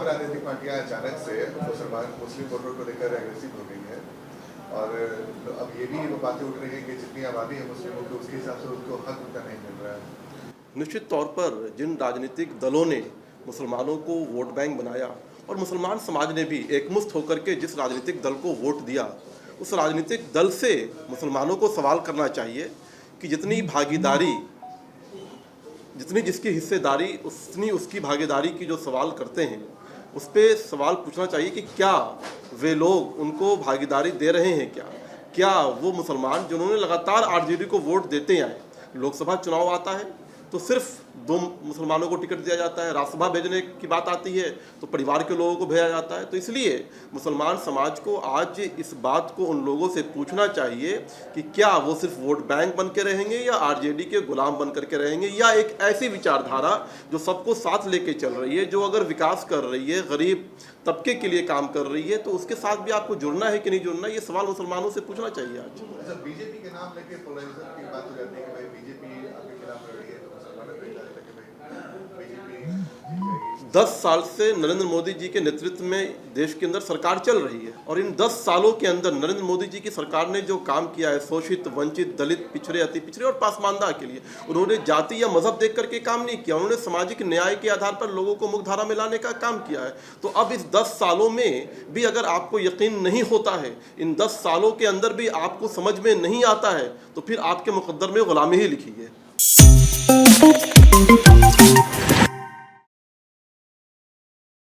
तमाम राजनीतिक पार्टियां अचानक से मुस्लिम वोटरों को लेकर एग्रेसिव हो गई है और अब ये भी बातें उठ रही है कि जितनी आबादी है मुस्लिमों की उसके हिसाब से उनको हक उनका नहीं मिल रहा है। निश्चित तौर पर जिन राजनीतिक दलों ने मुसलमानों को वोट बैंक बनाया और मुसलमान समाज ने भी एकमुश्त होकर के जिस राजनीतिक दल को वोट दिया, उस राजनीतिक दल से मुसलमानों को सवाल करना चाहिए कि जितनी भागीदारी, जितनी जिसकी हिस्सेदारी उतनी उसकी भागीदारी की जो सवाल करते हैं, उस पर सवाल पूछना चाहिए कि क्या वे लोग उनको भागीदारी दे रहे हैं, क्या वो मुसलमान जिन्होंने लगातार आरजेडी को वोट देते आए, लोकसभा चुनाव आता है तो सिर्फ 2 मुसलमानों को टिकट दिया जाता है, राज्यसभा भेजने की बात आती है तो परिवार के लोगों को भेजा जाता है। तो इसलिए मुसलमान समाज को आज इस बात को उन लोगों से पूछना चाहिए कि क्या वो सिर्फ वोट बैंक बन के रहेंगे या आरजेडी के गुलाम बन करके रहेंगे, या एक ऐसी विचारधारा जो सबको साथ लेके चल रही है, जो अगर विकास कर रही है, गरीब तबके के लिए काम कर रही है, तो उसके साथ भी आपको जुड़ना है कि नहीं जुड़ना, ये सवाल मुसलमानों से पूछना चाहिए आज। बीजेपी के नाम लेके पोलराइजेशन की बात हो जाती है कि भाई बीजेपी आपके खिलाफ लड़ रही है, तो मुसलमानों को कहता है कि भाई बीजेपी 10 साल से नरेंद्र मोदी जी के नेतृत्व में देश के अंदर सरकार चल रही है और इन 10 सालों के अंदर नरेंद्र मोदी जी की सरकार ने जो काम किया है शोषित, वंचित, दलित, पिछड़े, अति पिछड़े और पासमानदा के लिए, उन्होंने जाति या मजहब देख करके काम नहीं किया, उन्होंने सामाजिक न्याय के आधार पर लोगों को मुख्यधारा में लाने का काम किया है। तो अब इस 10 सालों में भी अगर आपको यकीन नहीं होता है, इन 10 सालों के अंदर भी आपको समझ में नहीं आता है, तो फिर आपके मुकद्दर में गुलामी ही लिखी है।